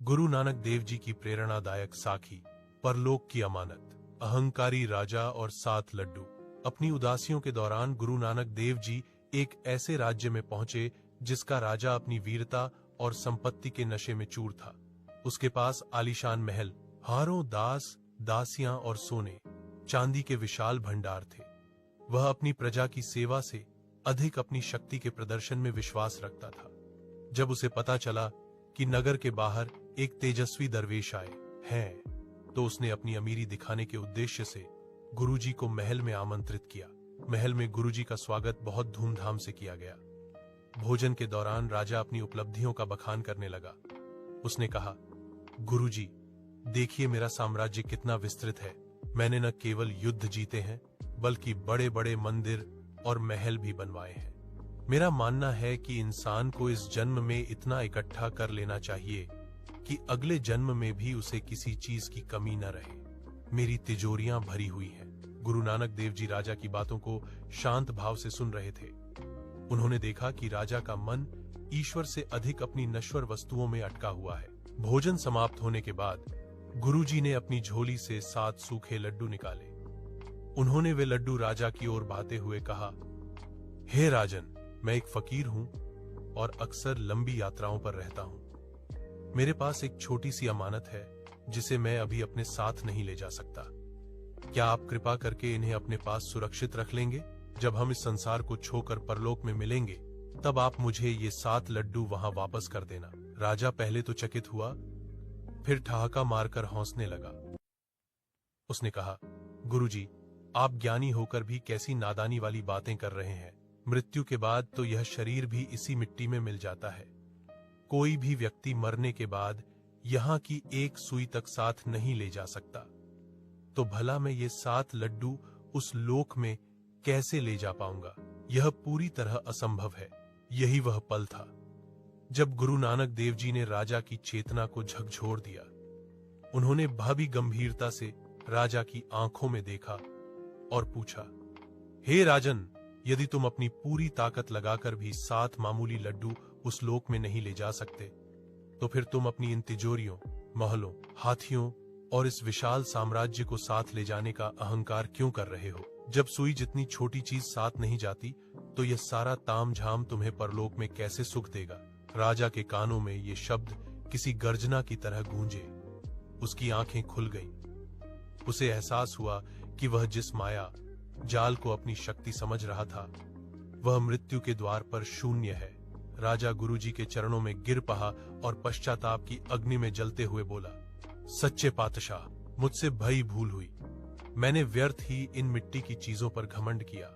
गुरु नानक देव जी की प्रेरणादायक साखी, परलोक की अमानत। अहंकारी राजा और 7 लड्डू। अपनी उदासियों के दौरान गुरु नानक देव जी एक ऐसे राज्य में पहुंचे जिसका राजा अपनी वीरता और संपत्ति के नशे में चूर था। उसके पास आलीशान महल, हारों, दास दासियां और सोने चांदी के विशाल भंडार थे। वह अपनी प्रजा की सेवा से अधिक अपनी शक्ति के प्रदर्शन में विश्वास रखता था। जब उसे पता चला कि नगर के बाहर एक तेजस्वी दरवेश आए हैं, तो उसने अपनी अमीरी दिखाने के उद्देश्य से गुरुजी को महल में आमंत्रित किया। महल में गुरुजी का स्वागत बहुत धूमधाम से किया गया। भोजन के दौरान राजा अपनी उपलब्धियों का बखान करने लगा। उसने कहा, गुरुजी, देखिए मेरा साम्राज्य कितना विस्तृत है। मैंने न केवल युद्ध जीते हैं, बल्कि बड़े बड़े मंदिर और महल भी बनवाए हैं। मेरा मानना है कि इंसान को इस जन्म में इतना इकट्ठा कर लेना चाहिए कि अगले जन्म में भी उसे किसी चीज की कमी न रहे। मेरी तिजोरियां भरी हुई हैं। गुरु नानक देव जी राजा की बातों को शांत भाव से सुन रहे थे। उन्होंने देखा कि राजा का मन ईश्वर से अधिक अपनी नश्वर वस्तुओं में अटका हुआ है। भोजन समाप्त होने के बाद गुरुजी ने अपनी झोली से 7 सूखे लड्डू निकाले। उन्होंने वे लड्डू राजा की ओर बढ़ाते हुए कहा, हे राजन, मैं एक फकीर हूं और अक्सर लंबी यात्राओं पर रहता हूं। मेरे पास एक छोटी सी अमानत है जिसे मैं अभी अपने साथ नहीं ले जा सकता। क्या आप कृपा करके इन्हें अपने पास सुरक्षित रख लेंगे? जब हम इस संसार को छोड़कर परलोक में मिलेंगे, तब आप मुझे ये 7 लड्डू वहां वापस कर देना। राजा पहले तो चकित हुआ, फिर ठहाका मारकर हंसने लगा। उसने कहा, गुरुजी, आप ज्ञानी होकर भी कैसी नादानी वाली बातें कर रहे हैं। मृत्यु के बाद तो यह शरीर भी इसी मिट्टी में मिल जाता है। कोई भी व्यक्ति मरने के बाद यहाँ की एक सुई तक साथ नहीं ले जा सकता। तो भला मैं ये 7 लड्डू उस लोक में कैसे ले जा पाऊंगा? यह पूरी तरह असंभव है। यही वह पल था जब गुरु नानक देव जी ने राजा की चेतना को झकझोर दिया। उन्होंने भावी गंभीरता से राजा की आंखों में देखा और पूछा, हे राजन, यदि तुम अपनी पूरी ताकत लगाकर भी 7 मामूली लड्डू उस लोक में नहीं ले जा सकते, तो फिर तुम अपनी इन तिजोरियों, महलों, हाथियों और इस विशाल साम्राज्य को साथ ले जाने का अहंकार क्यों कर रहे हो? जब सुई जितनी छोटी चीज साथ नहीं जाती, तो यह सारा तामझाम तुम्हें परलोक में कैसे सुख देगा? राजा के कानों में ये शब्द किसी गर्जना की तरह गूंजे। उसकी आंखें खुल गईं। उसे एहसास हुआ कि वह जिस माया जाल को अपनी शक्ति समझ रहा था, वह मृत्यु के द्वार पर शून्य है। राजा गुरुजी के चरणों में गिर पड़ा और पश्चाताप की अग्नि में जलते हुए बोला, सच्चे पातशाह, मुझसे भई भूल हुई। मैंने व्यर्थ ही इन मिट्टी की चीजों पर घमंड किया।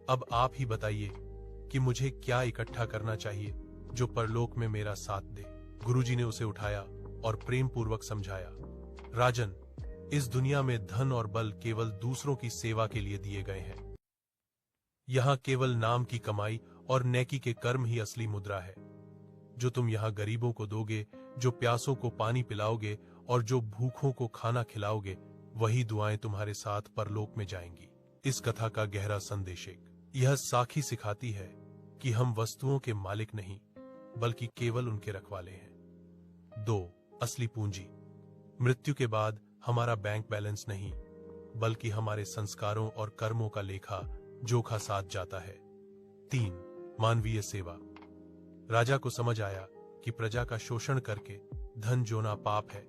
अब आप ही बताइए कि मुझे क्या इकट्ठा करना चाहिए जो परलोक में मेरा साथ दे। गुरुजी ने उसे उठाया और प्रेम पूर्वक समझाया, राजन, इस दुनिया में धन और बल केवल दूसरों की सेवा के लिए दिए गए हैं। यहाँ केवल नाम की कमाई और नेकी के कर्म ही असली मुद्रा है। जो तुम यहाँ गरीबों को दोगे, जो प्यासों को पानी पिलाओगे और जो भूखों को खाना खिलाओगे, वही दुआएं तुम्हारे साथ परलोक में जाएंगी। इस कथा का गहरा संदेश यह साखी सिखाती है कि हम वस्तुओं के मालिक नहीं, बल्कि केवल उनके रखवाले हैं। 2. असली पूंजी। मृत्यु के बाद हमारा बैंक बैलेंस नहीं, बल्कि हमारे संस्कारों और कर्मों का लेखा जोखा साथ जाता है। 3. मानवीय सेवा। राजा को समझ आया कि प्रजा का शोषण करके धन जोना पाप है,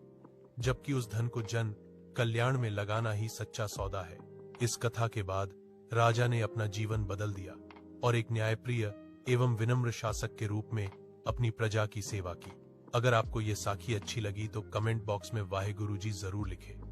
जबकि उस धन को जन कल्याण में लगाना ही सच्चा सौदा है। इस कथा के बाद राजा ने अपना जीवन बदल दिया और एक न्यायप्रिय एवं विनम्र शासक के रूप में अपनी प्रजा की सेवा की। अगर आपको ये साखी अच्छी लगी तो कमेंट बॉक्स में वाहे गुरुजी जरूर लिखें।